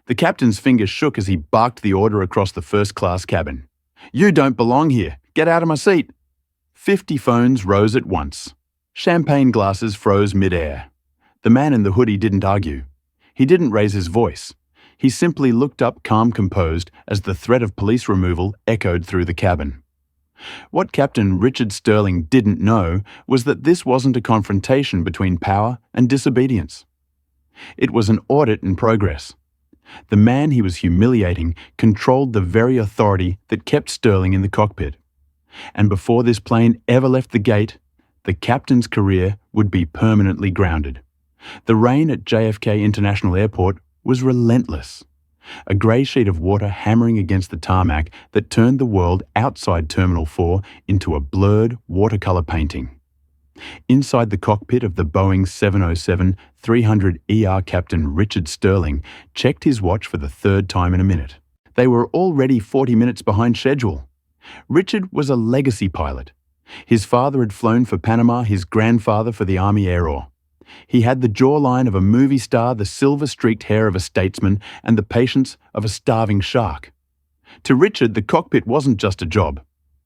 The captain's finger shook as he barked the order across the first-class cabin. "You don't belong here. Get out of my seat." 50 phones rose at once. Champagne glasses froze mid-air. The man in the hoodie didn't argue. He didn't raise his voice. He simply looked up calm composed as the threat of police removal echoed through the cabin. What Captain Richard Sterling didn't know was that this wasn't a confrontation between power and disobedience. It was an audit in progress. The man he was humiliating controlled the very authority that kept Sterling in the cockpit. And before this plane ever left the gate, the captain's career would be permanently grounded. The rain at JFK International Airport was relentless. A grey sheet of water hammering against the tarmac that turned the world outside Terminal 4 into a blurred watercolour painting. Inside the cockpit of the Boeing 707-300ER Captain Richard Sterling checked his watch for the third time in a minute. They were already 40 minutes behind schedule. Richard was a legacy pilot. His father had flown for Panama, his grandfather for the Army Air Corps. He had the jawline of a movie star, the silver-streaked hair of a statesman, and the patience of a starving shark. To Richard, the cockpit wasn't just a job.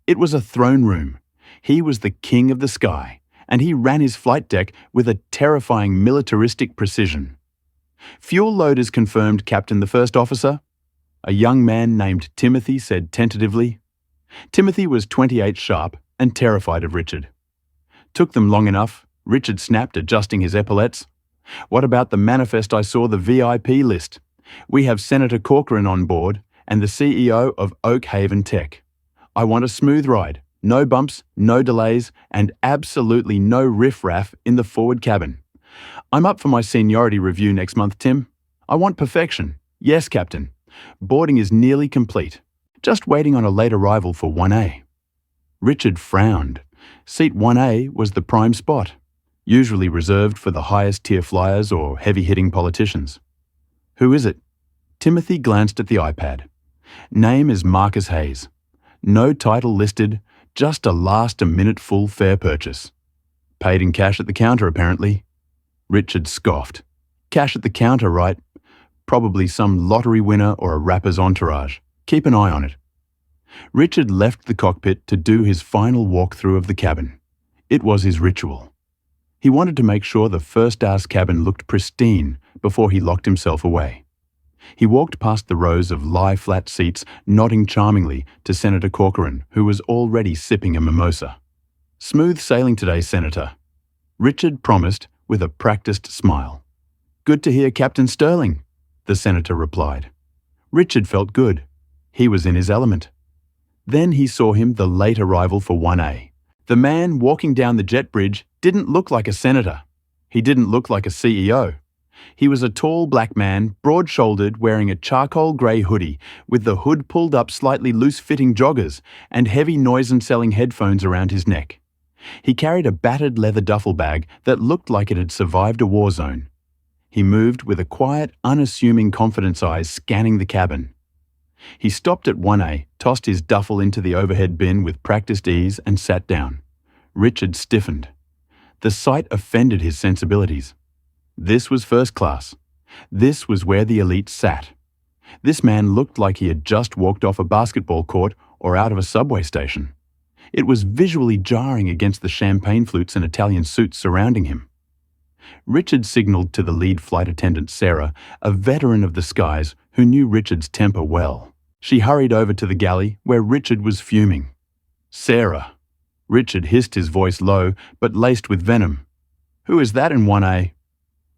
It was a throne room. He was the king of the sky, and he ran his flight deck with a terrifying militaristic precision. "Fuel load is confirmed, Captain," the first officer. A young man named Timothy said tentatively. Timothy was 28 sharp and terrified of Richard. "Took them long enough," Richard snapped, adjusting his epaulettes. "What about the manifest? I saw the VIP list. We have Senator Corcoran on board and the CEO of Oak Haven Tech. I want a smooth ride, no bumps, no delays, and absolutely no riffraff in the forward cabin. I'm up for my seniority review next month, Tim. I want perfection. Yes, Captain. Boarding is nearly complete. Just waiting on a late arrival for 1A. Richard frowned. Seat 1A was the prime spot, usually reserved for the highest-tier flyers or heavy-hitting politicians. "Who is it?" Timothy glanced at the iPad. "Name is Marcus Hayes. No title listed, just a last-minute full fare purchase. Paid in cash at the counter, apparently." Richard scoffed. "Cash at the counter, right? Probably some lottery winner or a rapper's entourage. Keep an eye on it." Richard left the cockpit to do his final walkthrough of the cabin. It was his ritual. He wanted to make sure the first-class cabin looked pristine before he locked himself away. He walked past the rows of lie-flat seats, nodding charmingly to Senator Corcoran, who was already sipping a mimosa. "Smooth sailing today, Senator," Richard promised with a practiced smile. "Good to hear, Captain Sterling," the senator replied. Richard felt good. He was in his element. Then he saw him, the late arrival for 1A. The man walking down the jet bridge didn't look like a senator. He didn't look like a CEO. He was a tall black man, broad-shouldered, wearing a charcoal grey hoodie, with the hood pulled up slightly loose-fitting joggers and heavy noise-cancelling headphones around his neck. He carried a battered leather duffel bag that looked like it had survived a war zone. He moved with a quiet, unassuming confidence eyes scanning the cabin. He stopped at 1A, tossed his duffel into the overhead bin with practiced ease, and sat down. Richard stiffened. The sight offended his sensibilities. This was first class. This was where the elite sat. This man looked like he had just walked off a basketball court or out of a subway station. It was visually jarring against the champagne flutes and Italian suits surrounding him. Richard signaled to the lead flight attendant, Sarah, a veteran of the skies who knew Richard's temper well. She hurried over to the galley where Richard was fuming. "Sarah." Richard hissed, his voice low but laced with venom. "Who is that in 1A?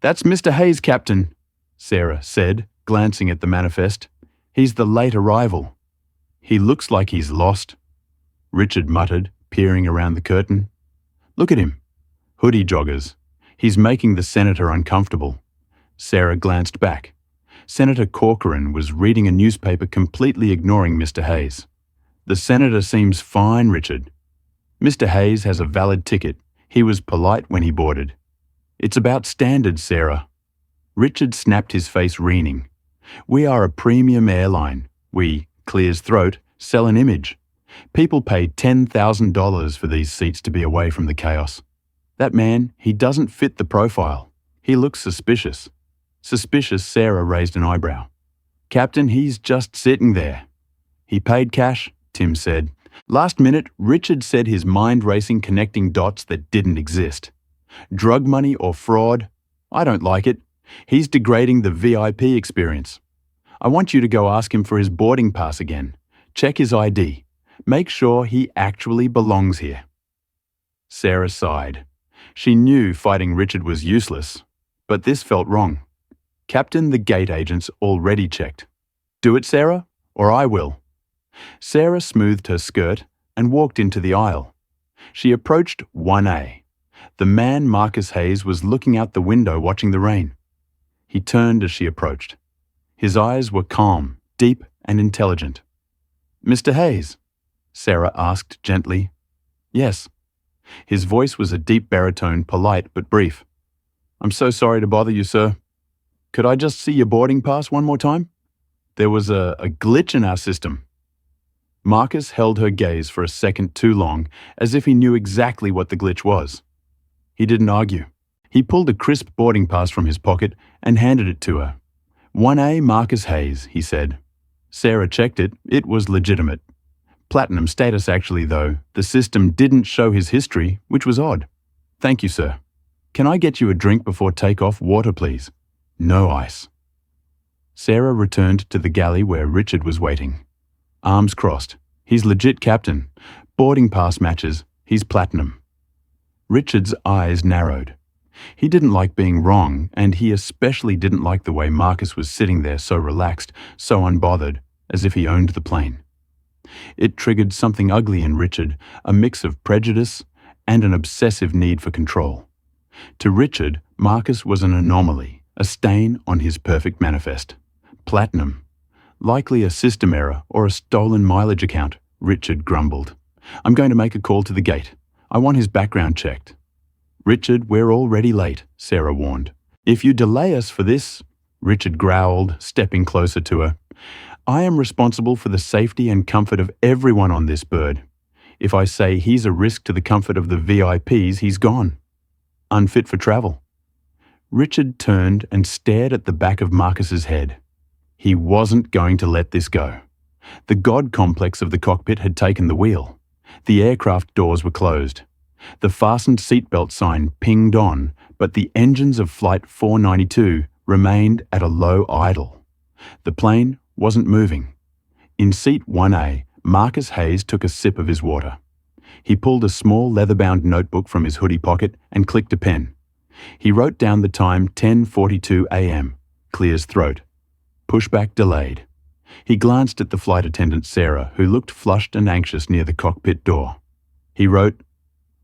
"That's Mr. Hayes, Captain," Sarah said, glancing at the manifest. "He's the late arrival." "He looks like he's lost," Richard muttered, peering around the curtain. "Look at him. Hoodie joggers. He's making the senator uncomfortable." Sarah glanced back. Senator Corcoran was reading a newspaper, completely ignoring Mr. Hayes. "The senator seems fine, Richard." "Mr. Hayes has a valid ticket. He was polite when he boarded." "It's about standards, Sarah." Richard snapped, his face weening. "We are a premium airline. We," clears throat, "sell an image. People pay $10,000 for these seats to be away from the chaos. That man, he doesn't fit the profile. He looks suspicious." Suspicious, Sarah raised an eyebrow. Captain, he's just sitting there. He paid cash, Tim said. Last minute, Richard said his mind racing connecting dots that didn't exist. Drug money or fraud? I don't like it. He's degrading the VIP experience. I want you to go ask him for his boarding pass again. Check his ID. Make sure he actually belongs here. Sarah sighed. She knew fighting Richard was useless, but this felt wrong. Captain, the gate agents already checked. Do it, Sarah, or I will. Sarah smoothed her skirt and walked into the aisle. She approached 1A. The man, Marcus Hayes, was looking out the window watching the rain. He turned as she approached. His eyes were calm, deep, and intelligent. Mr. Hayes? Sarah asked gently. Yes. His voice was a deep baritone, polite but brief. I'm so sorry to bother you, sir. Could I just see your boarding pass one more time? There was a glitch in our system. Marcus held her gaze for a second too long, as if he knew exactly what the glitch was. He didn't argue. He pulled a crisp boarding pass from his pocket and handed it to her. 1A Marcus Hayes, he said. Sarah checked it. It was legitimate. Platinum status actually, though. The system didn't show his history, which was odd. Thank you, sir. Can I get you a drink before takeoff? Water, please. No ice. Sarah returned to the galley where Richard was waiting. Arms crossed. He's legit, Captain. Boarding pass matches. He's platinum. Richard's eyes narrowed. He didn't like being wrong, and he especially didn't like the way Marcus was sitting there so relaxed, so unbothered, as if he owned the plane. It triggered something ugly in Richard, a mix of prejudice and an obsessive need for control. To Richard, Marcus was an anomaly, a stain on his perfect manifest. Platinum. Likely a system error or a stolen mileage account, Richard grumbled. I'm going to make a call to the gate. I want his background checked. Richard, we're already late, Sarah warned. If you delay us for this, Richard growled, stepping closer to her. I am responsible for the safety and comfort of everyone on this bird. If I say he's a risk to the comfort of the VIPs, he's gone. Unfit for travel. Richard turned and stared at the back of Marcus's head. He wasn't going to let this go. The God complex of the cockpit had taken the wheel. The aircraft doors were closed. The fastened seatbelt sign pinged on, but the engines of Flight 492 remained at a low idle. The plane wasn't moving. In seat 1A, Marcus Hayes took a sip of his water. He pulled a small leather-bound notebook from his hoodie pocket and clicked a pen. He wrote down the time 10:42 a.m. Clears throat. Pushback delayed. He glanced at the flight attendant Sarah, who looked flushed and anxious near the cockpit door. He wrote,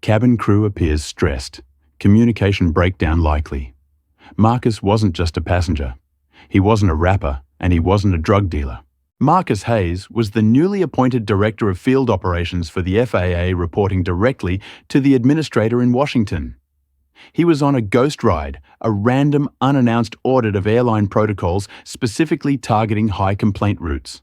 Cabin crew appears stressed. Communication breakdown likely. Marcus wasn't just a passenger. He wasn't a rapper, and he wasn't a drug dealer. Marcus Hayes was the newly appointed Director of Field Operations for the FAA, reporting directly to the administrator in Washington. He was on a ghost ride, a random, unannounced audit of airline protocols specifically targeting high complaint routes.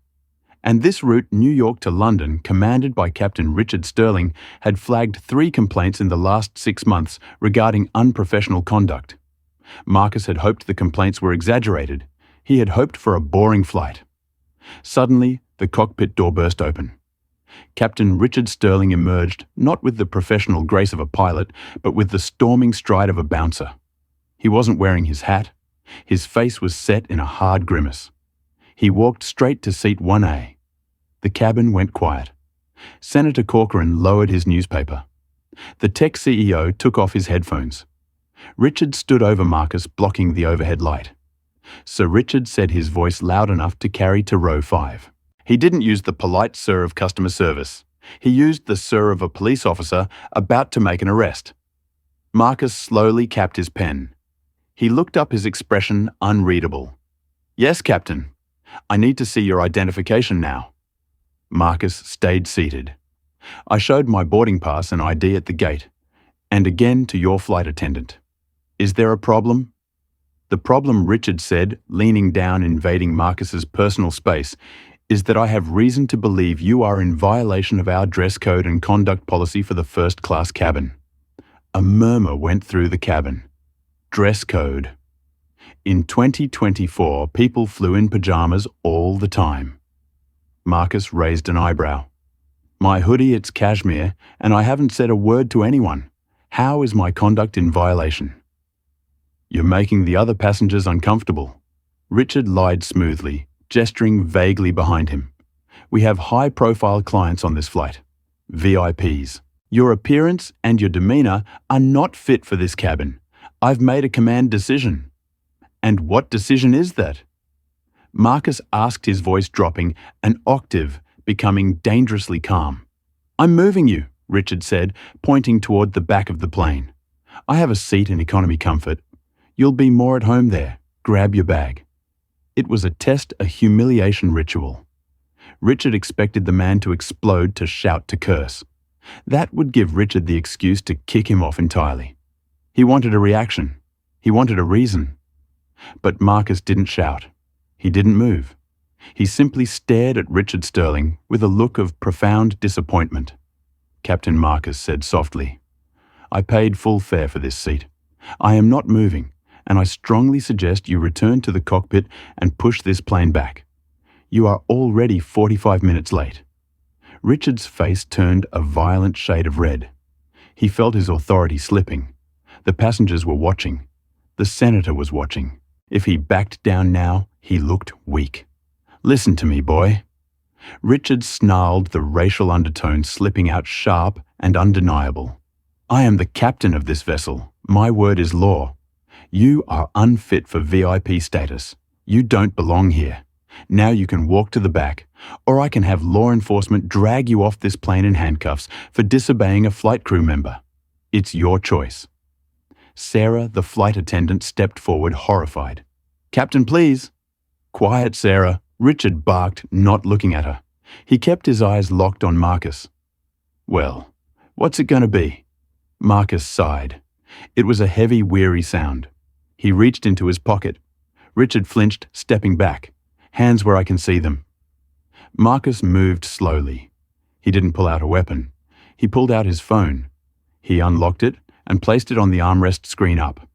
And this route, New York to London, commanded by Captain Richard Sterling, had flagged 3 complaints in the last 6 months regarding unprofessional conduct. Marcus had hoped the complaints were exaggerated. He had hoped for a boring flight. Suddenly, the cockpit door burst open. Captain Richard Sterling emerged, not with the professional grace of a pilot, but with the storming stride of a bouncer. He wasn't wearing his hat. His face was set in a hard grimace. He walked straight to seat 1A. The cabin went quiet. Senator Corcoran lowered his newspaper. The tech CEO took off his headphones. Richard stood over Marcus, blocking the overhead light. Sir Richard said his voice loud enough to carry to row 5. He didn't use the polite sir of customer service. He used the sir of a police officer about to make an arrest. Marcus slowly capped his pen. He looked up, his expression unreadable. Yes, Captain. I need to see your identification now. Marcus stayed seated. I showed my boarding pass and ID at the gate, and again to your flight attendant. Is there a problem? The problem, Richard said, leaning down, invading Marcus's personal space, is that I have reason to believe you are in violation of our dress code and conduct policy for the first-class cabin. A murmur went through the cabin. Dress code. In 2024, people flew in pajamas all the time. Marcus raised an eyebrow. My hoodie, it's cashmere, and I haven't said a word to anyone. How is my conduct in violation? You're making the other passengers uncomfortable. Richard lied smoothly, gesturing vaguely behind him. We have high-profile clients on this flight. VIPs. Your appearance and your demeanor are not fit for this cabin. I've made a command decision. And what decision is that? Marcus asked, his voice dropping an octave, becoming dangerously calm. I'm moving you, Richard said, pointing toward the back of the plane. I have a seat in economy comfort. You'll be more at home there. Grab your bag. It was a test, a humiliation ritual. Richard expected the man to explode, to shout, to curse. That would give Richard the excuse to kick him off entirely. He wanted a reaction. He wanted a reason. But Marcus didn't shout. He didn't move. He simply stared at Richard Sterling with a look of profound disappointment. Captain Marcus said softly, I paid full fare for this seat. I am not moving, and I strongly suggest you return to the cockpit and push this plane back. You are already 45 minutes late. Richard's face turned a violent shade of red. He felt his authority slipping. The passengers were watching. The senator was watching. If he backed down now, he looked weak. Listen to me, boy. Richard snarled, the racial undertone slipping out sharp and undeniable. I am the captain of this vessel. My word is law. You are unfit for VIP status. You don't belong here. Now you can walk to the back, or I can have law enforcement drag you off this plane in handcuffs for disobeying a flight crew member. It's your choice. Sarah, the flight attendant, stepped forward, horrified. Captain, please. Quiet, Sarah. Richard barked, not looking at her. He kept his eyes locked on Marcus. Well, what's it going to be? Marcus sighed. It was a heavy, weary sound. He reached into his pocket. Richard flinched, stepping back. Hands where I can see them. Marcus moved slowly. He didn't pull out a weapon. He pulled out his phone. He unlocked it and placed it on the armrest screen up.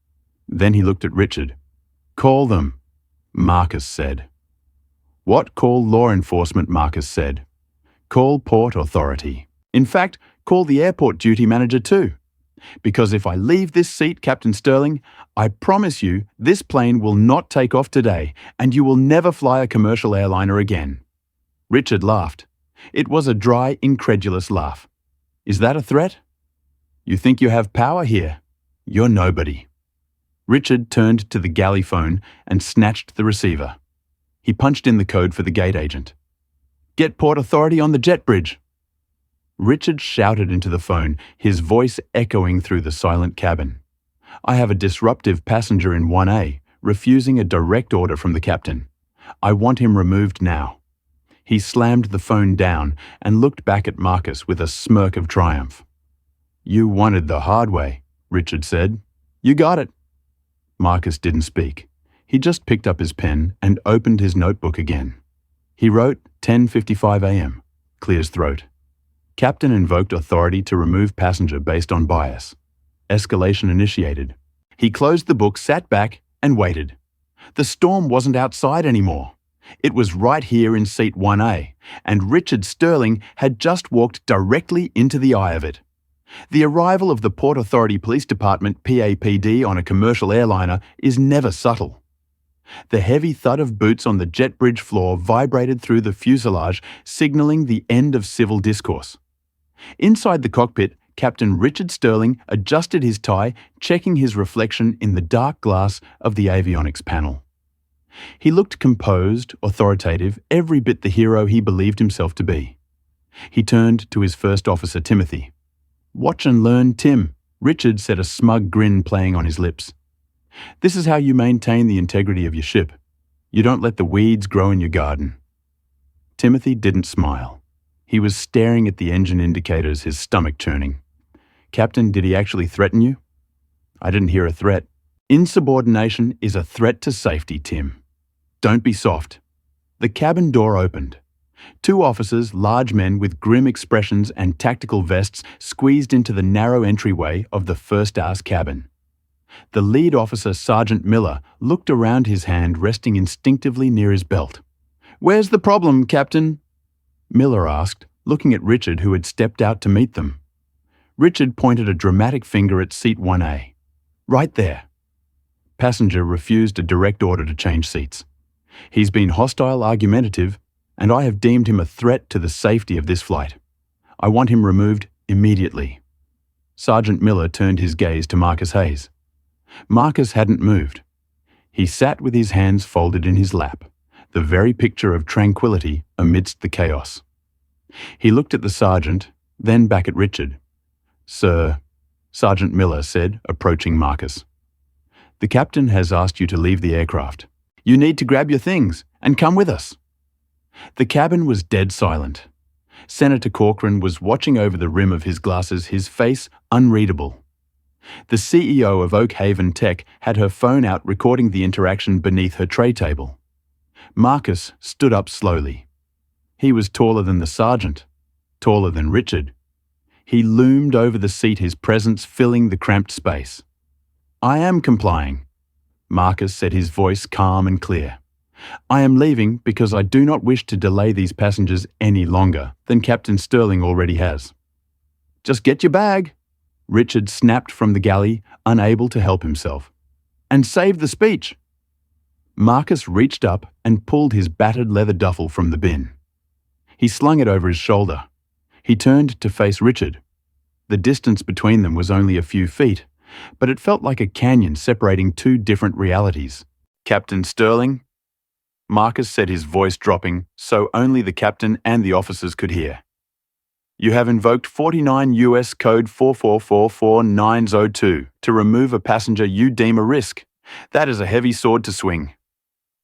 Then he looked at Richard. Call them, Marcus said. What? Call law enforcement, Marcus said. Call port authority. In fact, call the airport duty manager too. Because if I leave this seat, Captain Sterling, I promise you this plane will not take off today, and you will never fly a commercial airliner again. Richard laughed. It was a dry, incredulous laugh. Is that a threat? You think you have power here? You're nobody. Richard turned to the galley phone and snatched the receiver. He punched in the code for the gate agent. Get port authority on the jet bridge. Richard shouted into the phone, his voice echoing through the silent cabin. I have a disruptive passenger in 1A, refusing a direct order from the captain. I want him removed now. He slammed the phone down and looked back at Marcus with a smirk of triumph. You wanted the hard way, Richard said. You got it. Marcus didn't speak. He just picked up his pen and opened his notebook again. He wrote 10:55 a.m., clears throat. Captain invoked authority to remove passenger based on bias. Escalation initiated. He closed the book, sat back, and waited. The storm wasn't outside anymore. It was right here in seat 1A, and Richard Sterling had just walked directly into the eye of it. The arrival of the Port Authority Police Department, PAPD, on a commercial airliner is never subtle. The heavy thud of boots on the jet bridge floor vibrated through the fuselage, signaling the end of civil discourse. Inside the cockpit, Captain Richard Sterling adjusted his tie, checking his reflection in the dark glass of the avionics panel. He looked composed, authoritative, every bit the hero he believed himself to be. He turned to his first officer, Timothy. Watch and learn, Tim, Richard said, a smug grin playing on his lips. This is how you maintain the integrity of your ship. You don't let the weeds grow in your garden. Timothy didn't smile. He was staring at the engine indicators, his stomach churning. Captain, did he actually threaten you? I didn't hear a threat. Insubordination is a threat to safety, Tim. Don't be soft. The cabin door opened. Two officers, large men with grim expressions and tactical vests, squeezed into the narrow entryway of the first-class cabin. The lead officer, Sergeant Miller, looked around, his hand resting instinctively near his belt. "Where's the problem, Captain?" Miller asked, looking at Richard, who had stepped out to meet them. Richard pointed a dramatic finger at seat 1A. "Right there." Passenger refused a direct order to change seats. "He's been hostile, argumentative, and I have deemed him a threat to the safety of this flight. I want him removed immediately." Sergeant Miller turned his gaze to Marcus Hayes. Marcus hadn't moved. He sat with his hands folded in his lap, the very picture of tranquility amidst the chaos. He looked at the sergeant, then back at Richard. "Sir," Sergeant Miller said, approaching Marcus, "the captain has asked you to leave the aircraft. You need to grab your things and come with us." The cabin was dead silent. Senator Corcoran was watching over the rim of his glasses, his face unreadable. The CEO of Oak Haven Tech had her phone out, recording the interaction beneath her tray table. Marcus stood up slowly. He was taller than the sergeant, taller than Richard. He loomed over the seat, his presence filling the cramped space. "I am complying," Marcus said, his voice calm and clear. "I am leaving because I do not wish to delay these passengers any longer than Captain Sterling already has." "Just get your bag," Richard snapped from the galley, unable to help himself. "And save the speech." Marcus reached up and pulled his battered leather duffel from the bin. He slung it over his shoulder. He turned to face Richard. The distance between them was only a few feet, but it felt like a canyon separating two different realities. "Captain Sterling?" Marcus said, his voice dropping so only the captain and the officers could hear. "You have invoked 49 U.S. Code 4444902 to remove a passenger you deem a risk. That is a heavy sword to swing."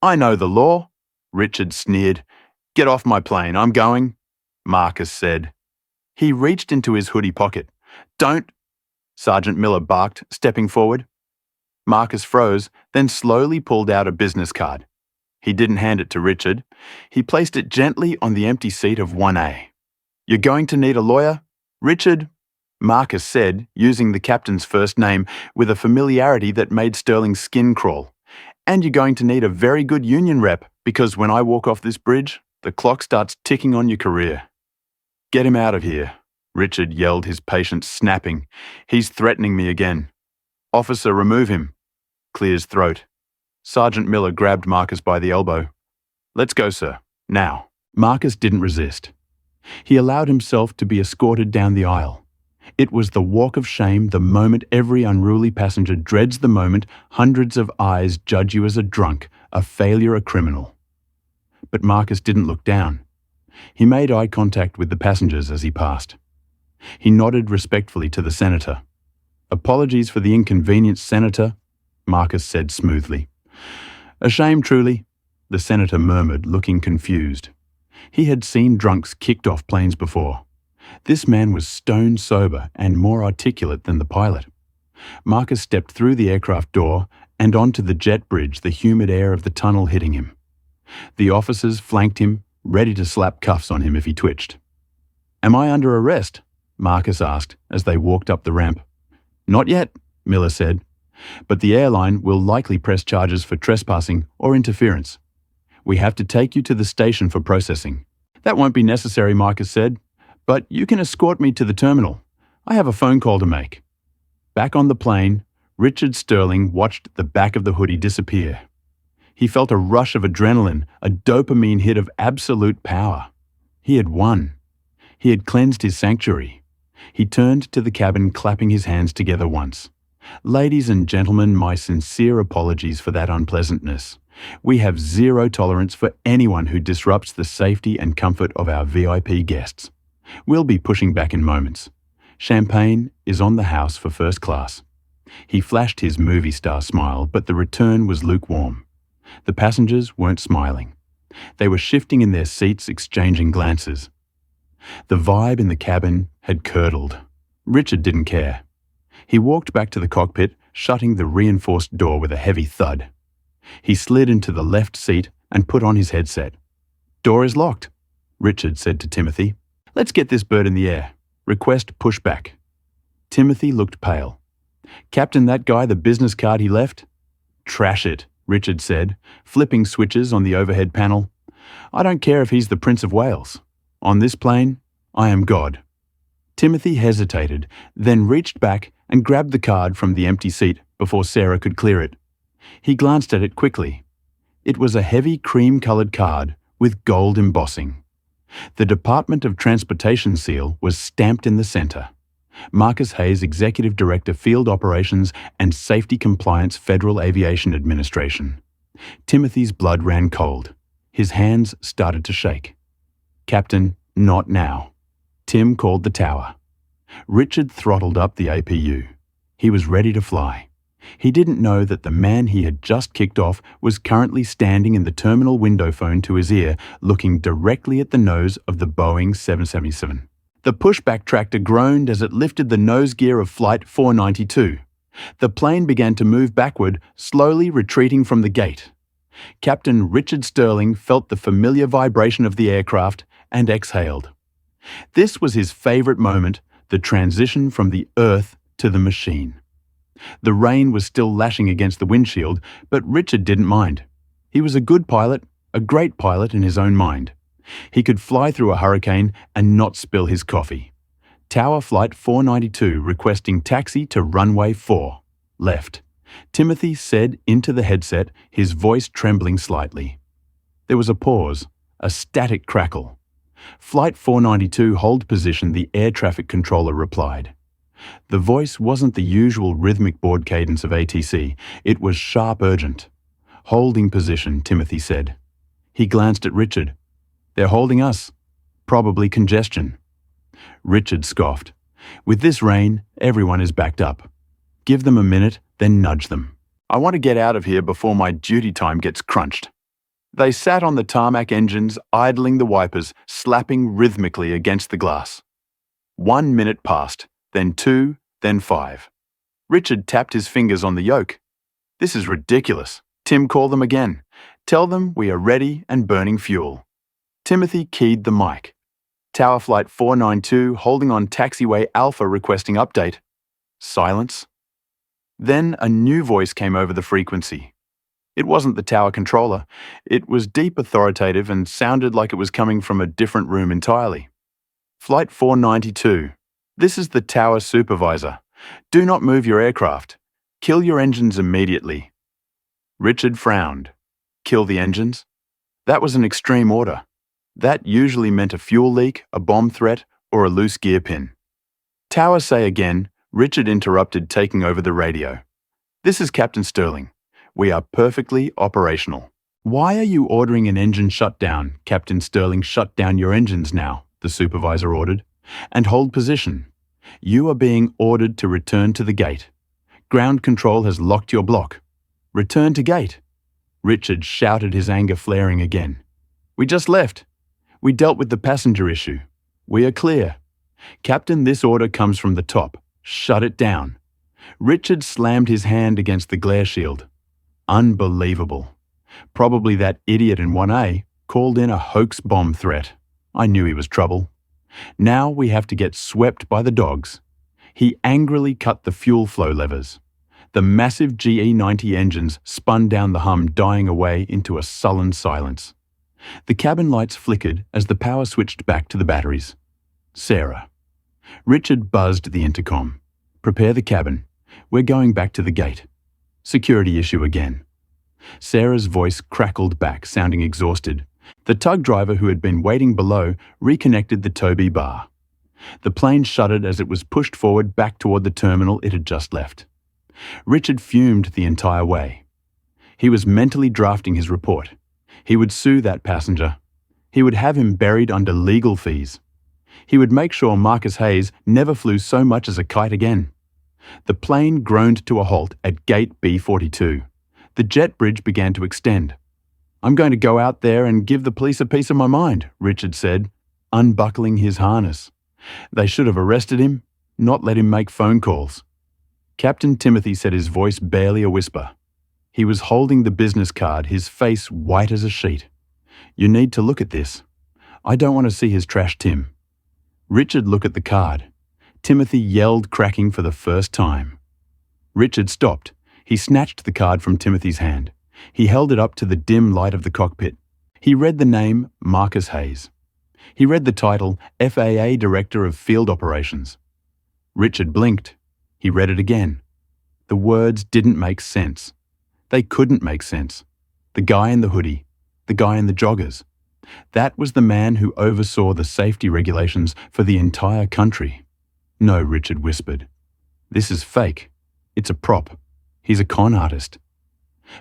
"I know the law," Richard sneered. "Get off my plane, I'm going," Marcus said. He reached into his hoodie pocket. "Don't," Sergeant Miller barked, stepping forward. Marcus froze, then slowly pulled out a business card. He didn't hand it to Richard. He placed it gently on the empty seat of 1A. "You're going to need a lawyer, Richard," Marcus said, using the captain's first name with a familiarity that made Sterling's skin crawl. "And you're going to need a very good union rep, because when I walk off this bridge, the clock starts ticking on your career." "Get him out of here," Richard yelled, his patience snapping. "He's threatening me again." "Officer, remove him." Clear's throat. Sergeant Miller grabbed Marcus by the elbow. "Let's go, sir. Now." Marcus didn't resist. He allowed himself to be escorted down the aisle. It was the walk of shame, the moment every unruly passenger dreads, the moment hundreds of eyes judge you as a drunk, a failure, a criminal. But Marcus didn't look down. He made eye contact with the passengers as he passed. He nodded respectfully to the senator. "Apologies for the inconvenience, Senator," Marcus said smoothly. "A shame, truly," the senator murmured, looking confused. He had seen drunks kicked off planes before. This man was stone sober and more articulate than the pilot. Marcus stepped through the aircraft door and onto the jet bridge, the humid air of the tunnel hitting him. The officers flanked him, ready to slap cuffs on him if he twitched. "Am I under arrest?" Marcus asked as they walked up the ramp. "Not yet," Miller said, "but the airline will likely press charges for trespassing or interference. We have to take you to the station for processing." "That won't be necessary," Marcus said, "but you can escort me to the terminal. I have a phone call to make." Back on the plane, Richard Sterling watched the back of the hoodie disappear. He felt a rush of adrenaline, a dopamine hit of absolute power. He had won. He had cleansed his sanctuary. He turned to the cabin, clapping his hands together once. "Ladies and gentlemen, my sincere apologies for that unpleasantness. We have zero tolerance for anyone who disrupts the safety and comfort of our VIP guests. We'll be pushing back in moments. Champagne is on the house for first class." He flashed his movie star smile, but the return was lukewarm. The passengers weren't smiling. They were shifting in their seats, exchanging glances. The vibe in the cabin had curdled. Richard didn't care. He walked back to the cockpit, shutting the reinforced door with a heavy thud. He slid into the left seat and put on his headset. "Door is locked," Richard said to Timothy. "Let's get this bird in the air. Request pushback." Timothy looked pale. "Captain, that guy, the business card he left?" "Trash it," Richard said, flipping switches on the overhead panel. "I don't care if he's the Prince of Wales. On this plane, I am God." Timothy hesitated, then reached back and grabbed the card from the empty seat before Sarah could clear it. He glanced at it quickly. It was a heavy cream-colored card with gold embossing. The Department of Transportation seal was stamped in the center. Marcus Hayes, Executive Director, Field Operations and Safety Compliance, Federal Aviation Administration. Timothy's blood ran cold. His hands started to shake. "Captain, not now." Tim called the tower. Richard throttled up the APU. He was ready to fly. He didn't know that the man he had just kicked off was currently standing in the terminal window phone to his ear, looking directly at the nose of the Boeing 777. The pushback tractor groaned as it lifted the nose gear of Flight 492. The plane began to move backward, slowly retreating from the gate. Captain Richard Sterling felt the familiar vibration of the aircraft and exhaled. This was his favorite moment, the transition from the Earth to the machine. The rain was still lashing against the windshield, but Richard didn't mind. He was a good pilot, a great pilot in his own mind. He could fly through a hurricane and not spill his coffee. Tower Flight 492 requesting taxi to runway 4. Left. Timothy said into the headset, his voice trembling slightly. There was a pause, a static crackle. "Flight 492, hold position," the air traffic controller replied. The voice wasn't the usual rhythmic board cadence of ATC. It was sharp, urgent. "Holding position," Timothy said. He glanced at Richard. "They're holding us. Probably congestion." Richard scoffed. "With this rain, everyone is backed up. Give them a minute, then nudge them. I want to get out of here before my duty time gets crunched." They sat on the tarmac, engines idling, the wipers slapping rhythmically against the glass. 1 minute passed, then 2, then 5. Richard tapped his fingers on the yoke. "This is ridiculous." Tim called them again. "Tell them we are ready and burning fuel." Timothy keyed the mic. "Tower Flight 492, holding on taxiway Alpha, requesting update." Silence. Then a new voice came over the frequency. It wasn't the tower controller. It was deep, authoritative, and sounded like it was coming from a different room entirely. "Flight 492. This is the tower supervisor. Do not move your aircraft. Kill your engines immediately." Richard frowned. Kill the engines? That was an extreme order. That usually meant a fuel leak, a bomb threat, or a loose gear pin. "Tower, say again," Richard interrupted, taking over the radio. "This is Captain Sterling. We are perfectly operational." "Why are you ordering an engine shutdown?" "Captain Sterling, shut down your engines now," the supervisor ordered. "And hold position. You are being ordered to return to the gate. Ground control has locked your block. Return to gate." Richard shouted, his anger flaring again. "We just left. We dealt with the passenger issue. We are clear. Captain, this order comes from the top. Shut it down." Richard slammed his hand against the glare shield. Unbelievable. Probably that idiot in 1A called in a hoax bomb threat. I knew he was trouble. Now we have to get swept by the dogs. He angrily cut the fuel flow levers. The massive GE90 engines spun down the hum, dying away into a sullen silence. The cabin lights flickered as the power switched back to the batteries. Sarah. Richard buzzed the intercom. "Prepare the cabin. We're going back to the gate." Security issue again. Sarah's voice crackled back, sounding exhausted. The tug driver who had been waiting below reconnected the Toby bar. The plane shuddered as it was pushed forward back toward the terminal it had just left. Richard fumed the entire way. He was mentally drafting his report. He would sue that passenger. He would have him buried under legal fees. He would make sure Marcus Hayes never flew so much as a kite again. The plane groaned to a halt at gate B42. The jet bridge began to extend. "I'm going to go out there and give the police a piece of my mind," Richard said, unbuckling his harness. "They should have arrested him, not let him make phone calls." Captain Timothy said, his voice barely a whisper. He was holding the business card, his face white as a sheet. "You need to look at this. I don't want to see his trash, Tim." Richard looked at the card. Timothy yelled, cracking for the first time. Richard stopped. He snatched the card from Timothy's hand. He held it up to the dim light of the cockpit. He read the name Marcus Hayes. He read the title FAA Director of Field Operations. Richard blinked. He read it again. The words didn't make sense. They couldn't make sense. The guy in the hoodie, the guy in the joggers. That was the man who oversaw the safety regulations for the entire country. No, Richard whispered. This is fake. It's a prop. He's a con artist.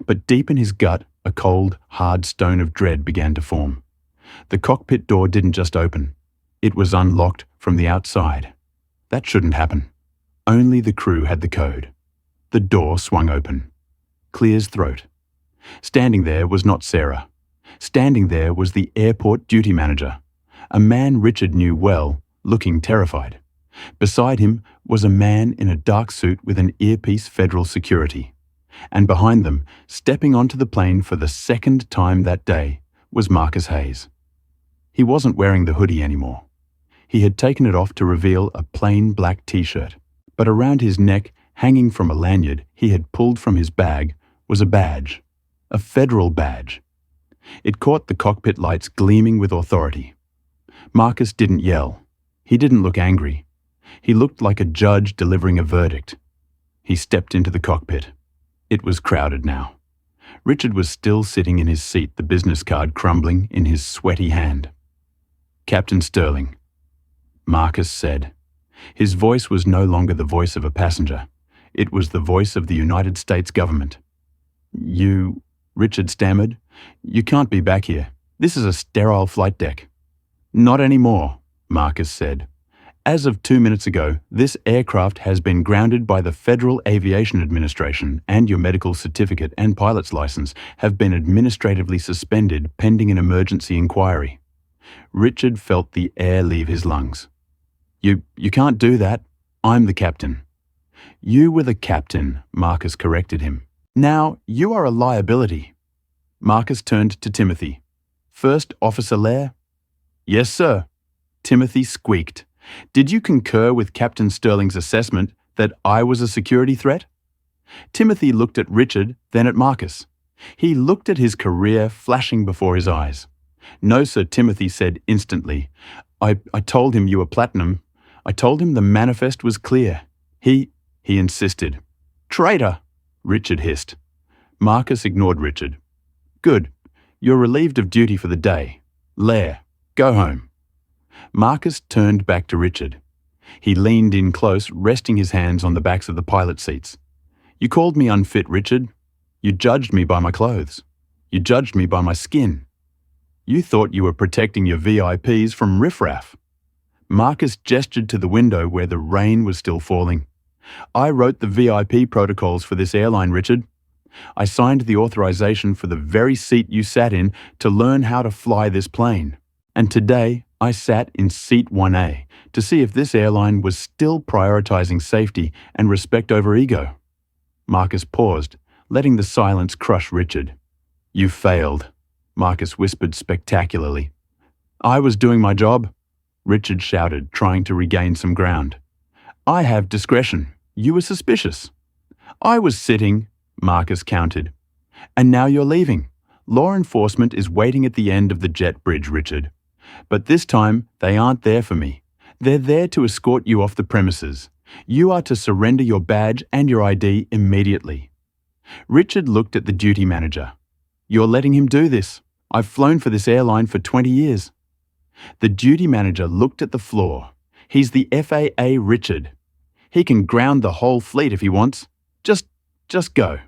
But deep in his gut, a cold, hard stone of dread began to form. The cockpit door didn't just open. It was unlocked from the outside. That shouldn't happen. Only the crew had the code. The door swung open. Clear's throat. Standing there was not Sarah. Standing there was the airport duty manager, a man Richard knew well, looking terrified. Beside him was a man in a dark suit with an earpiece federal security. And behind them, stepping onto the plane for the second time that day, was Marcus Hayes. He wasn't wearing the hoodie anymore. He had taken it off to reveal a plain black t-shirt, but around his neck, hanging from a lanyard he had pulled from his bag, was a badge, a federal badge. It caught the cockpit lights gleaming with authority. Marcus didn't yell. He didn't look angry. He looked like a judge delivering a verdict. He stepped into the cockpit. It was crowded now. Richard was still sitting in his seat, the business card crumbling in his sweaty hand. Captain Sterling, Marcus said. His voice was no longer the voice of a passenger. It was the voice of the United States government. You, Richard stammered, you can't be back here. This is a sterile flight deck. Not anymore, Marcus said. As of 2 minutes ago, this aircraft has been grounded by the Federal Aviation Administration, and your medical certificate and pilot's license have been administratively suspended pending an emergency inquiry. Richard felt the air leave his lungs. You can't do that. I'm the captain. You were the captain, Marcus corrected him. Now you are a liability. Marcus turned to Timothy. First Officer Lair? Yes, sir. Timothy squeaked. Did you concur with Captain Sterling's assessment that I was a security threat? Timothy looked at Richard, then at Marcus. He looked at his career flashing before his eyes. No, sir, Timothy said instantly. I told him you were platinum. I told him the manifest was clear. He insisted. Traitor, Richard hissed. Marcus ignored Richard. Good. You're relieved of duty for the day. Lair, go home. Marcus turned back to Richard. He leaned in close, resting his hands on the backs of the pilot seats. You called me unfit, Richard. You judged me by my clothes. You judged me by my skin. You thought you were protecting your VIPs from riffraff. Marcus gestured to the window where the rain was still falling. I wrote the VIP protocols for this airline, Richard. I signed the authorization for the very seat you sat in to learn how to fly this plane. And today, I sat in seat 1A to see if this airline was still prioritizing safety and respect over ego. Marcus paused, letting the silence crush Richard. You failed, Marcus whispered spectacularly. I was doing my job, Richard shouted, trying to regain some ground. I have discretion. You were suspicious. I was sitting, Marcus countered. And now you're leaving. Law enforcement is waiting at the end of the jet bridge, Richard. But this time, they aren't there for me. They're there to escort you off the premises. You are to surrender your badge and your ID immediately. Richard looked at the duty manager. You're letting him do this. I've flown for this airline for 20 years. The duty manager looked at the floor. He's the FAA Richard. He can ground the whole fleet if he wants. Just go.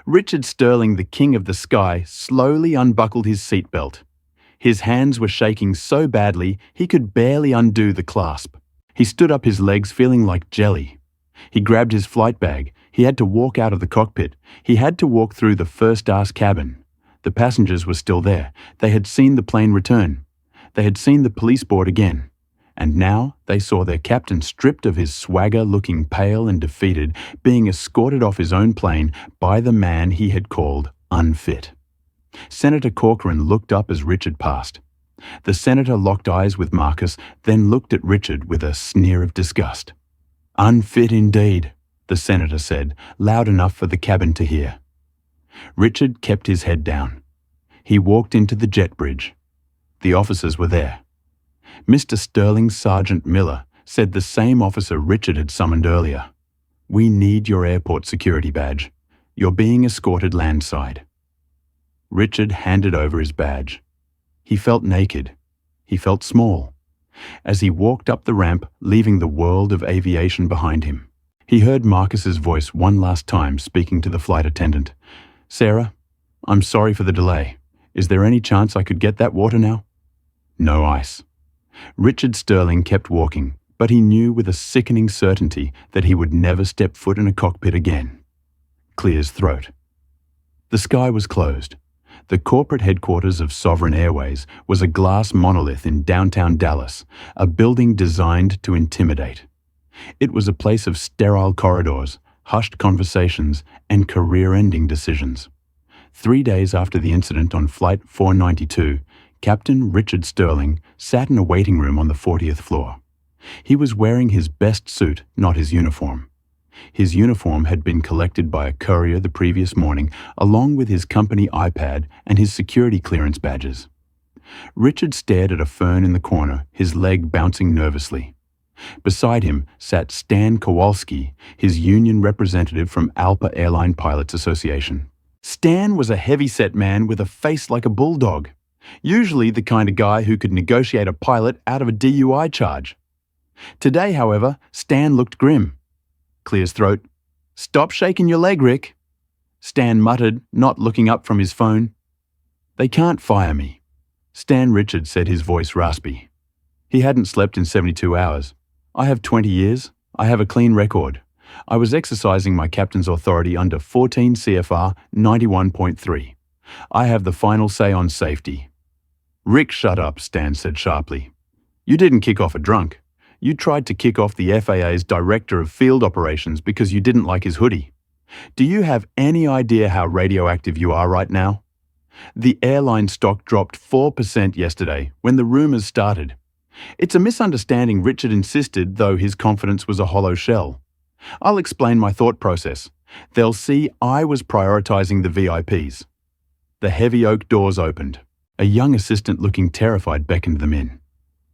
Richard Sterling, the king of the sky, slowly unbuckled his seatbelt. His hands were shaking so badly he could barely undo the clasp. He stood up, his legs feeling like jelly. He grabbed his flight bag. He had to walk out of the cockpit. He had to walk through the first-class cabin. The passengers were still there. They had seen the plane return. They had seen the police board again. And now they saw their captain, stripped of his swagger, looking pale and defeated, being escorted off his own plane by the man he had called Unfit. Senator Corcoran looked up as Richard passed. The senator locked eyes with Marcus, then looked at Richard with a sneer of disgust. Unfit indeed. the senator said, loud enough for the cabin to hear. Richard kept his head down. He walked into the jet bridge. The officers were there. Mr. Sterling Sergeant Miller said the same officer Richard had summoned earlier. "We need your airport security badge. You're being escorted landside." Richard handed over his badge. He felt naked. He felt small. As he walked up the ramp, leaving the world of aviation behind him, he heard Marcus's voice one last time speaking to the flight attendant. "Sarah, I'm sorry for the delay. Is there any chance I could get that water now?" No ice. Richard Sterling kept walking, but he knew with a sickening certainty that he would never step foot in a cockpit again. Clear his throat. The sky was closed. The corporate headquarters of Sovereign Airways was a glass monolith in downtown Dallas, a building designed to intimidate. It was a place of sterile corridors, hushed conversations, and career-ending decisions. 3 days after the incident on Flight 492, Captain Richard Sterling sat in a waiting room on the 40th floor. He was wearing his best suit, not his uniform. His uniform had been collected by a courier the previous morning, along with his company iPad and his security clearance badges. Richard stared at a fern in the corner, his leg bouncing nervously. Beside him sat Stan Kowalski, his union representative from ALPA Airline Pilots Association. Stan was a heavy-set man with a face like a bulldog, usually the kind of guy who could negotiate a pilot out of a DUI charge. Today, however, Stan looked grim. Clear his throat. "Stop shaking your leg, Rick," Stan muttered, not looking up from his phone. "They can't fire me," Stan Richard said, his voice raspy. He hadn't slept in 72 hours. "I have 20 years. I have a clean record. I was exercising my captain's authority under 14 CFR 91.3. I have the final say on safety." "Rick, shut up," Stan said sharply. "You didn't kick off a drunk. You tried to kick off the FAA's Director of Field Operations because you didn't like his hoodie. Do you have any idea how radioactive you are right now? The airline stock dropped 4% yesterday when the rumors started. It's a misunderstanding," Richard insisted, though his confidence was a hollow shell. "I'll explain my thought process. They'll see I was prioritizing the VIPs." The heavy oak doors opened. A young assistant looking terrified beckoned them in.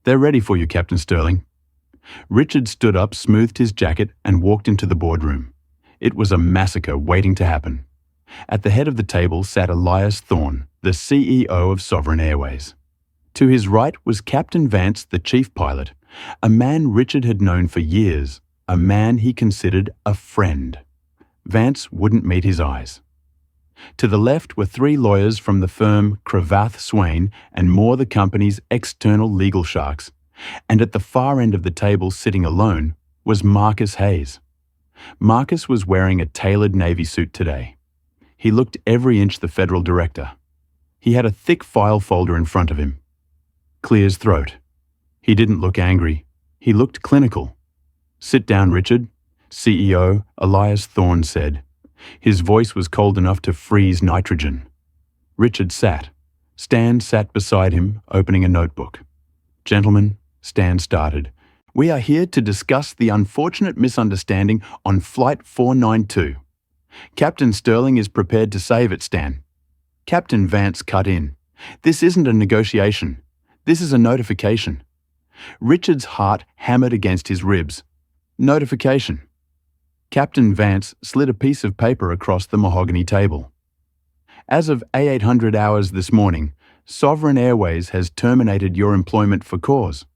"They're ready for you, Captain Sterling." Richard stood up, smoothed his jacket, and walked into the boardroom. It was a massacre waiting to happen. At the head of the table sat Elias Thorne, the CEO of Sovereign Airways. To his right was Captain Vance, the chief pilot, a man Richard had known for years, a man he considered a friend. Vance wouldn't meet his eyes. To the left were 3 lawyers from the firm Cravath Swain and Moore, the company's external legal sharks. And at the far end of the table, sitting alone, was Marcus Hayes. Marcus was wearing a tailored Navy suit today. He looked every inch the federal director. He had a thick file folder in front of him. Clear his throat. He didn't look angry. He looked clinical. "Sit down, Richard," CEO Elias Thorne said. His voice was cold enough to freeze nitrogen. Richard sat. Stan sat beside him, opening a notebook. "Gentlemen," Stan started, "we are here to discuss the unfortunate misunderstanding on Flight 492. Captain Sterling is prepared to save it, Stan." Captain Vance cut in. "This isn't a negotiation. This is a notification." Richard's heart hammered against his ribs. "Notification." Captain Vance slid a piece of paper across the mahogany table. "As of A800 hours this morning, Sovereign Airways has terminated your employment for cause.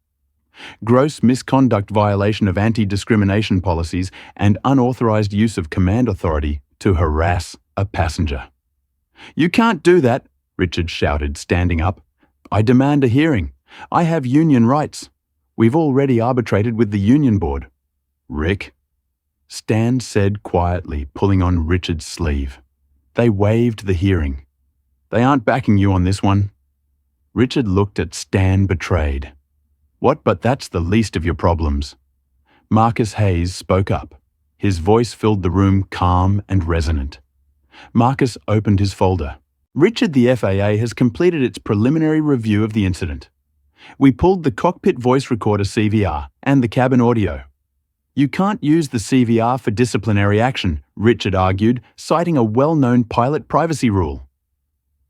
Gross misconduct, violation of anti-discrimination policies, and unauthorized use of command authority to harass a passenger." "You can't do that," Richard shouted, standing up. "I demand a hearing. I have union rights. We've already arbitrated with the union board." "Rick," Stan said quietly, pulling on Richard's sleeve. "They waived the hearing. They aren't backing you on this one." Richard looked at Stan, betrayed. "What, but that's the least of your problems." Marcus Hayes spoke up. His voice filled the room, calm and resonant. Marcus opened his folder. "Richard, the FAA has completed its preliminary review of the incident. We pulled the cockpit voice recorder CVR and the cabin audio. You can't use the CVR for disciplinary action, Richard argued, citing a well-known pilot privacy rule.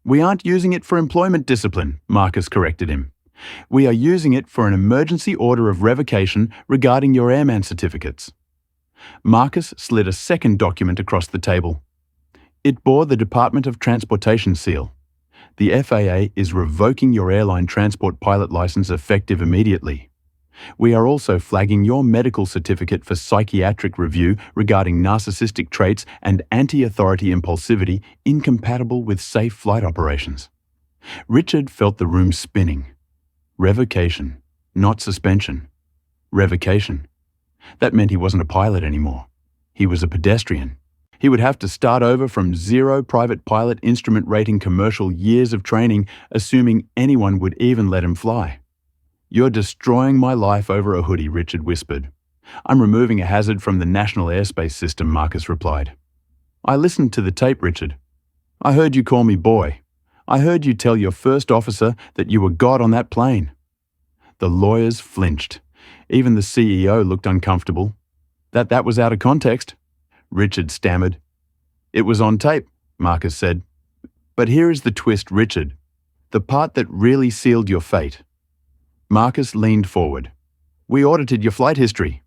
We aren't using it for employment discipline, Marcus corrected him. We are using it for an emergency order of revocation regarding your airman certificates. Marcus slid a second document across the table. It bore the Department of Transportation seal. The FAA is revoking your airline transport pilot license effective immediately. We are also flagging your medical certificate for psychiatric review regarding narcissistic traits and anti-authority impulsivity incompatible with safe flight operations. Richard felt the room spinning. Revocation, not suspension. Revocation. That meant he wasn't a pilot anymore. He was a pedestrian. He would have to start over from 0 private pilot instrument rating commercial years of training, assuming anyone would even let him fly. You're destroying my life over a hoodie, Richard whispered. I'm removing a hazard from the National Airspace System, Marcus replied. I listened to the tape, Richard. I heard you call me boy. I heard you tell your first officer that you were God on that plane. The lawyers flinched. Even the CEO looked uncomfortable. That was out of context, Richard stammered. It was on tape, Marcus said. But here is the twist, Richard. The part that really sealed your fate. Marcus leaned forward. We audited your flight history.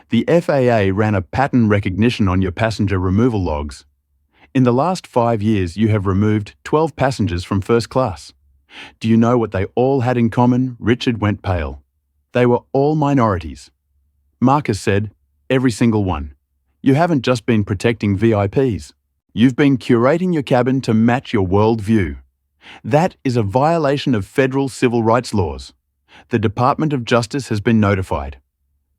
The FAA ran a pattern recognition on your passenger removal logs. In the last 5 years, you have removed 12 passengers from first class. Do you know what they all had in common? Richard went pale. They were all minorities. Marcus said, every single one. You haven't just been protecting VIPs. You've been curating your cabin to match your worldview. That is a violation of federal civil rights laws. The Department of Justice has been notified.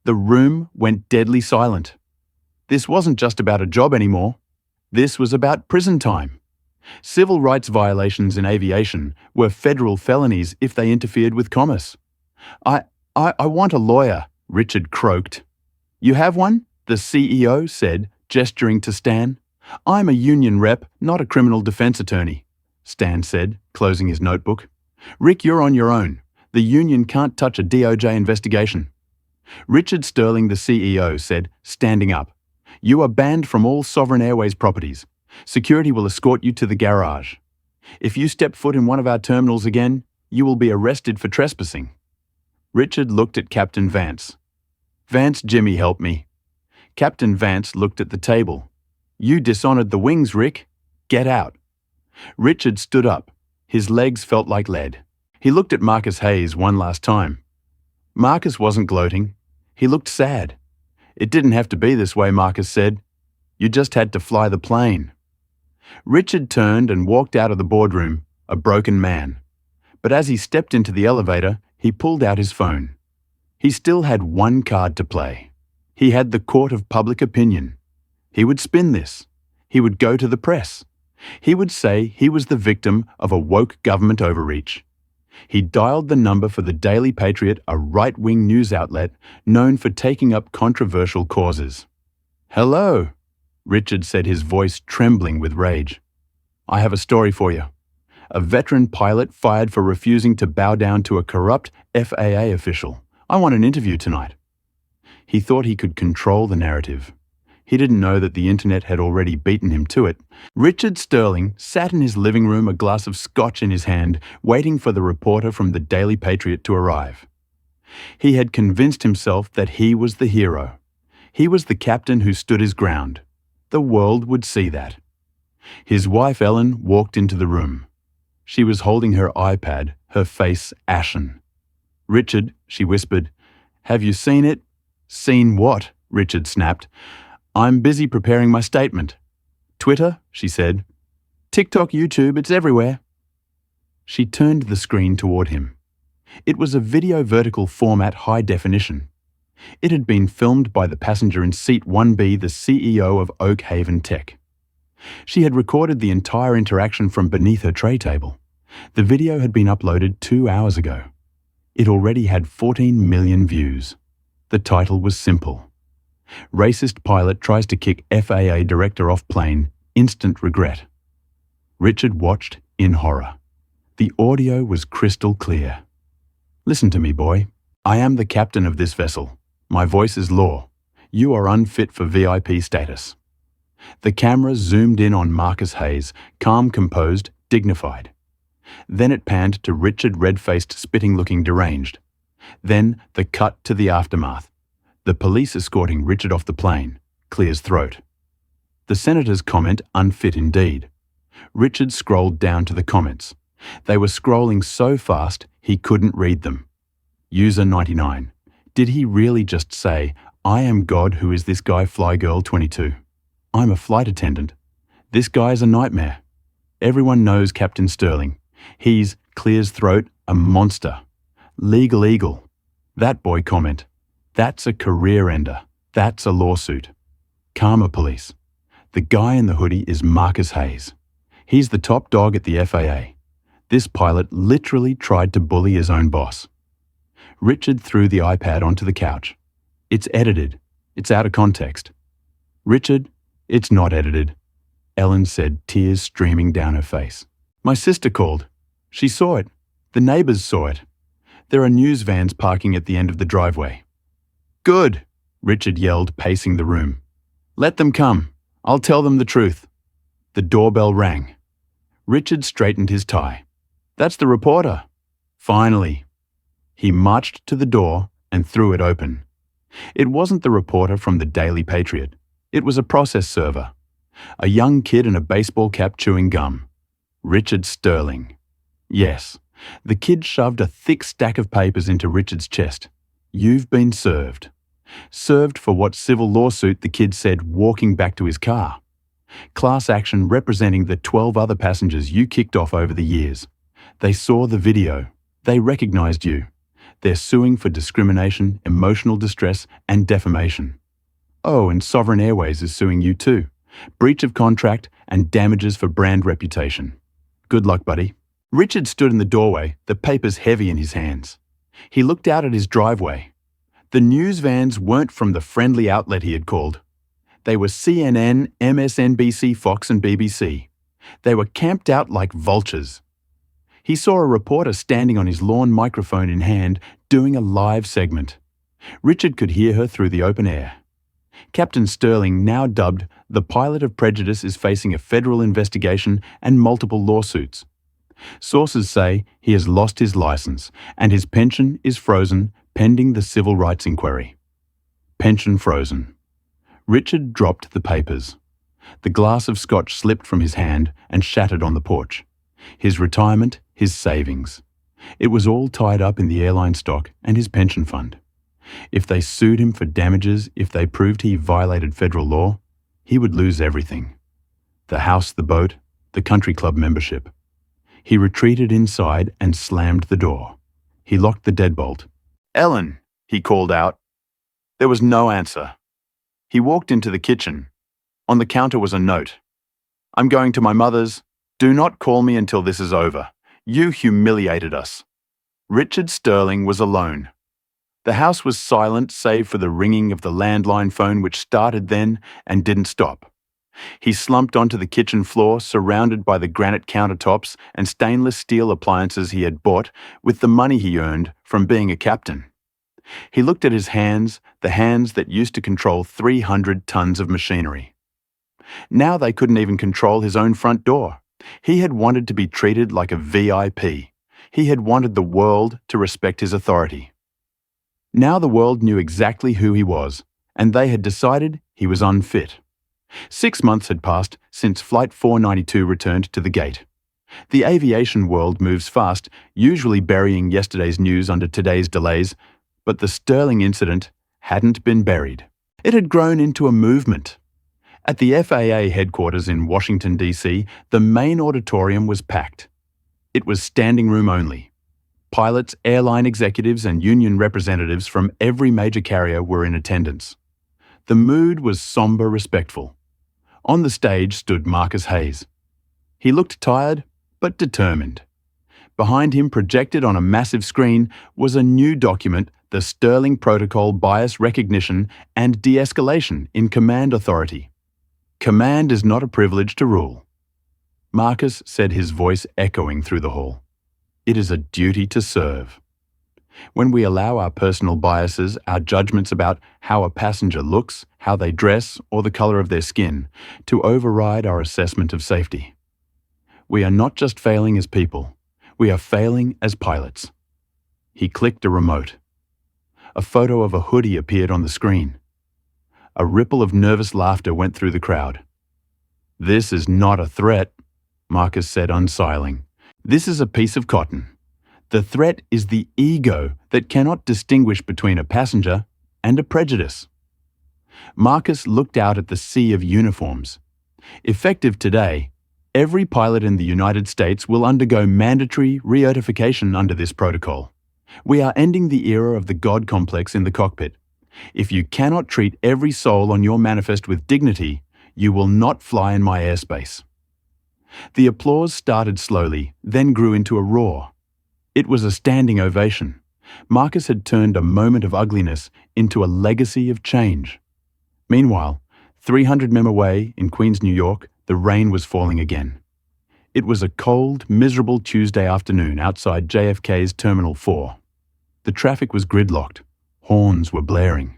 The room went deadly silent. This wasn't just about a job anymore. This was about prison time. Civil rights violations in aviation were federal felonies if they interfered with commerce. I want a lawyer, Richard croaked. You have one? The CEO said, gesturing to Stan. I'm a union rep, not a criminal defense attorney, Stan said, closing his notebook. Rick, you're on your own. The union can't touch a DOJ investigation. Richard Sterling, the CEO, said, standing up. You are banned from all Sovereign Airways properties. Security will escort you to the garage. If you step foot in one of our terminals again, you will be arrested for trespassing. Richard looked at Captain Vance. Vance, Jimmy, help me. Captain Vance looked at the table. You dishonored the wings, Rick. Get out. Richard stood up. His legs felt like lead. He looked at Marcus Hayes one last time. Marcus wasn't gloating. He looked sad. It didn't have to be this way, Marcus said. You just had to fly the plane. Richard turned and walked out of the boardroom, a broken man. But as he stepped into the elevator, he pulled out his phone. He still had one card to play. He had the court of public opinion. He would spin this. He would go to the press. He would say he was the victim of a woke government overreach. He dialed the number for the Daily Patriot, a right-wing news outlet known for taking up controversial causes. Hello, Richard said, his voice trembling with rage. I have a story for you. A veteran pilot fired for refusing to bow down to a corrupt FAA official. I want an interview tonight. He thought he could control the narrative. He didn't know that the internet had already beaten him to it. Richard Sterling sat in his living room, a glass of scotch in his hand, waiting for the reporter from the Daily Patriot to arrive. He had convinced himself that he was the hero. He was the captain who stood his ground. The world would see that. His wife Ellen walked into the room. She was holding her iPad, her face ashen. Richard, she whispered, have you seen it? Seen what? Richard snapped. I'm busy preparing my statement. Twitter, she said. TikTok, YouTube, it's everywhere. She turned the screen toward him. It was a video vertical format high definition. It had been filmed by the passenger in seat 1B, the CEO of Oak Haven Tech. She had recorded the entire interaction from beneath her tray table. The video had been uploaded 2 hours ago. It already had 14 million views. The title was simple. Racist pilot tries to kick FAA Director off plane, instant regret. Richard watched in horror. The audio was crystal clear. Listen to me, boy. I am the captain of this vessel. My voice is law. You are unfit for VIP status. The camera zoomed in on Marcus Hayes, calm, composed, dignified. Then it panned to Richard, red-faced, spitting-looking deranged. Then the cut to the aftermath. The police escorting Richard off the plane, clears throat. The senator's comment, unfit indeed. Richard scrolled down to the comments. They were scrolling so fast he couldn't read them. User 99. Did he really just say, I am God, who is this guy Flygirl 22? I'm a flight attendant. This guy's a nightmare. Everyone knows Captain Sterling. He's, clears throat, a monster. Legal eagle. That boy comment. That's a career ender. That's a lawsuit. Karma police. The guy in the hoodie is Marcus Hayes. He's the top dog at the FAA. This pilot literally tried to bully his own boss. Richard threw the iPad onto the couch. It's edited. It's out of context. Richard, it's not edited. Ellen said, tears streaming down her face. My sister called. She saw it. The neighbors saw it. There are news vans parking at the end of the driveway. Good, Richard yelled, pacing the room. Let them come. I'll tell them the truth. The doorbell rang. Richard straightened his tie. That's the reporter. Finally. He marched to the door and threw it open. It wasn't the reporter from the Daily Patriot. It was a process server. A young kid in a baseball cap chewing gum. Richard Sterling. Yes, the kid shoved a thick stack of papers into Richard's chest. You've been served. Served for what civil lawsuit, the kid said, walking back to his car. Class action representing the 12 other passengers you kicked off over the years. They saw the video. They recognized you. They're suing for discrimination, emotional distress, and defamation. Oh, and Sovereign Airways is suing you too. Breach of contract and damages for brand reputation. Good luck, buddy. Richard stood in the doorway, the papers heavy in his hands. He looked out at his driveway. The news vans weren't from the friendly outlet he had called. They were CNN, MSNBC, Fox, and BBC. They were camped out like vultures. He saw a reporter standing on his lawn, microphone in hand, doing a live segment. Richard could hear her through the open air. Captain Sterling, now dubbed the Pilot of Prejudice, is facing a federal investigation and multiple lawsuits. Sources say he has lost his license and his pension is frozen pending the civil rights inquiry. Pension frozen. Richard dropped the papers. The glass of scotch slipped from his hand and shattered on the porch. His retirement, his savings. It was all tied up in the airline stock and his pension fund. If they sued him for damages, if they proved he violated federal law, he would lose everything. The house, the boat, the country club membership. He retreated inside and slammed the door. He locked the deadbolt. Ellen, he called out. There was no answer. He walked into the kitchen. On the counter was a note. I'm going to my mother's. Do not call me until this is over. You humiliated us. Richard Sterling was alone. The house was silent save for the ringing of the landline phone which started then and didn't stop. He slumped onto the kitchen floor, surrounded by the granite countertops and stainless steel appliances he had bought with the money he earned from being a captain. He looked at his hands, the hands that used to control 300 tons of machinery. Now they couldn't even control his own front door. He had wanted to be treated like a VIP. He had wanted the world to respect his authority. Now the world knew exactly who he was, and they had decided he was unfit. 6 months had passed since Flight 492 returned to the gate. The aviation world moves fast, usually burying yesterday's news under today's delays, but the Sterling incident hadn't been buried. It had grown into a movement. At the FAA headquarters in Washington, D.C., the main auditorium was packed. It was standing room only. Pilots, airline executives, and union representatives from every major carrier were in attendance. The mood was somber, respectful. On the stage stood Marcus Hayes. He looked tired, but determined. Behind him, projected on a massive screen, was a new document, the Sterling Protocol Bias Recognition and De-escalation in Command Authority. Command is not a privilege to rule. Marcus said, his voice echoing through the hall. It is a duty to serve. When we allow our personal biases, our judgments about how a passenger looks, how they dress, or the color of their skin, to override our assessment of safety. We are not just failing as people, we are failing as pilots. He clicked a remote. A photo of a hoodie appeared on the screen. A ripple of nervous laughter went through the crowd. "This is not a threat," Marcus said, unsiling. "This is a piece of cotton. The threat is the ego that cannot distinguish between a passenger and a prejudice." Marcus looked out at the sea of uniforms. Effective today, every pilot in the United States will undergo mandatory re-certification under this protocol. We are ending the era of the God complex in the cockpit. If you cannot treat every soul on your manifest with dignity, you will not fly in my airspace. The applause started slowly, then grew into a roar. It was a standing ovation. Marcus had turned a moment of ugliness into a legacy of change. Meanwhile, 300 m away in Queens, New York, the rain was falling again. It was a cold, miserable Tuesday afternoon outside JFK's Terminal 4. The traffic was gridlocked. Horns were blaring.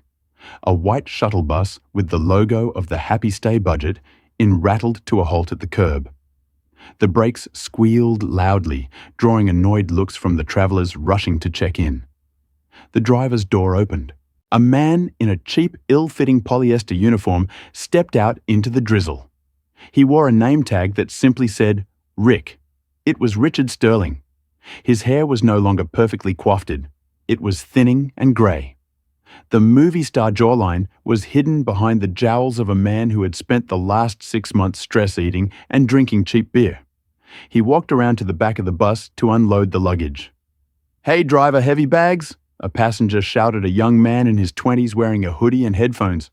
A white shuttle bus with the logo of the Happy Stay budget rattled to a halt at the curb. The brakes squealed loudly, drawing annoyed looks from the travelers rushing to check in. The driver's door opened. A man in a cheap, ill-fitting polyester uniform stepped out into the drizzle. He wore a name tag that simply said, Rick. It was Richard Sterling. His hair was no longer perfectly coiffed. It was thinning and grey. The movie star jawline was hidden behind the jowls of a man who had spent the last 6 months stress-eating and drinking cheap beer. He walked around to the back of the bus to unload the luggage. "Hey driver, heavy bags?" a passenger shouted, a young man in his 20s wearing a hoodie and headphones.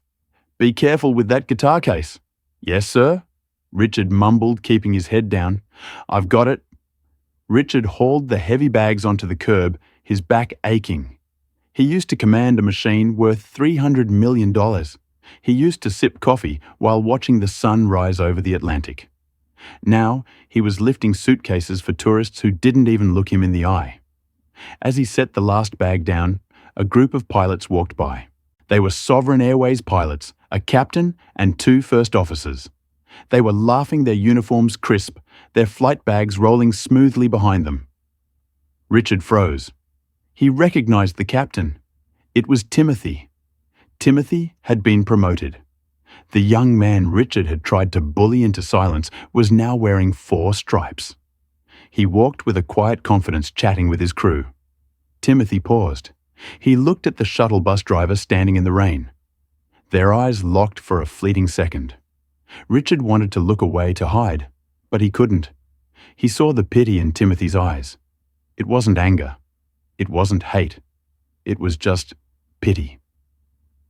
"Be careful with that guitar case." "Yes, sir," Richard mumbled, keeping his head down. "I've got it." Richard hauled the heavy bags onto the curb, his back aching. He used to command a machine worth $300 million. He used to sip coffee while watching the sun rise over the Atlantic. Now, he was lifting suitcases for tourists who didn't even look him in the eye. As he set the last bag down, a group of pilots walked by. They were Sovereign Airways pilots, a captain and 2 first officers. They were laughing, their uniforms crisp, their flight bags rolling smoothly behind them. Richard froze. He recognized the captain. It was Timothy. Timothy had been promoted. The young man Richard had tried to bully into silence was now wearing 4 stripes. He walked with a quiet confidence, chatting with his crew. Timothy paused. He looked at the shuttle bus driver standing in the rain. Their eyes locked for a fleeting second. Richard wanted to look away to hide, but he couldn't. He saw the pity in Timothy's eyes. It wasn't anger. It wasn't hate. It was just pity.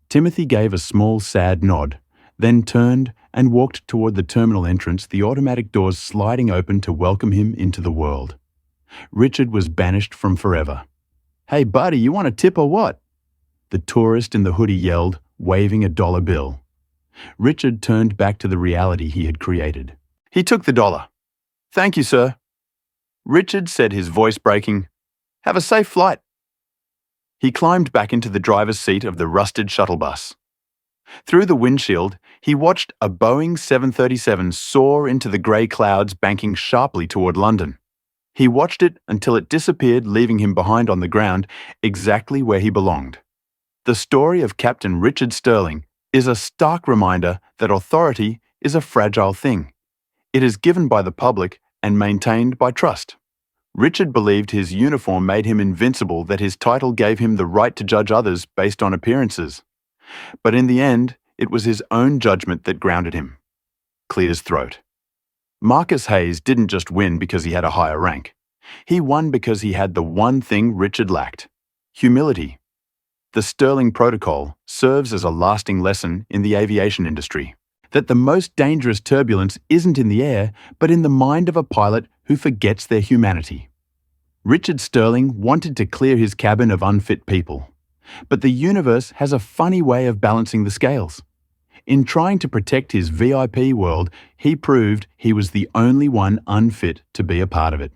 Timothy gave a small, sad nod, then turned and walked toward the terminal entrance, the automatic doors sliding open to welcome him into the world. Richard was banished from forever. "Hey buddy, you want a tip or what?" the tourist in the hoodie yelled, waving a dollar bill. Richard turned back to the reality he had created. He took the dollar. "Thank you, sir." Richard said, his voice breaking, "Have a safe flight." He climbed back into the driver's seat of the rusted shuttle bus. Through the windshield, he watched a Boeing 737 soar into the grey clouds, banking sharply toward London. He watched it until it disappeared, leaving him behind on the ground, exactly where he belonged. The story of Captain Richard Sterling is a stark reminder that authority is a fragile thing. It is given by the public and maintained by trust. Richard believed his uniform made him invincible, that his title gave him the right to judge others based on appearances. But in the end, it was his own judgment that grounded him. Cleared his throat. Marcus Hayes didn't just win because he had a higher rank. He won because he had the one thing Richard lacked: humility. The Sterling Protocol serves as a lasting lesson in the aviation industry, that the most dangerous turbulence isn't in the air, but in the mind of a pilot who forgets their humanity. Richard Sterling wanted to clear his cabin of unfit people. But the universe has a funny way of balancing the scales. In trying to protect his VIP world, he proved he was the only one unfit to be a part of it.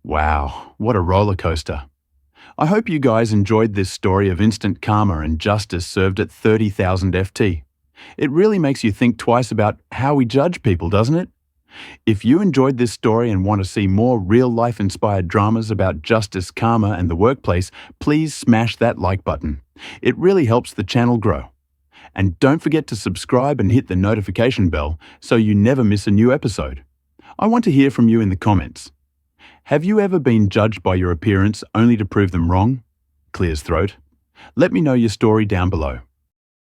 Wow, what a roller coaster. I hope you guys enjoyed this story of instant karma and justice served at 30,000 FT. It really makes you think twice about how we judge people, doesn't it? If you enjoyed this story and want to see more real-life inspired dramas about justice, karma, and the workplace, please smash that like button. It really helps the channel grow. And don't forget to subscribe and hit the notification bell so you never miss a new episode. I want to hear from you in the comments. Have you ever been judged by your appearance only to prove them wrong? Clear's throat. Let me know your story down below.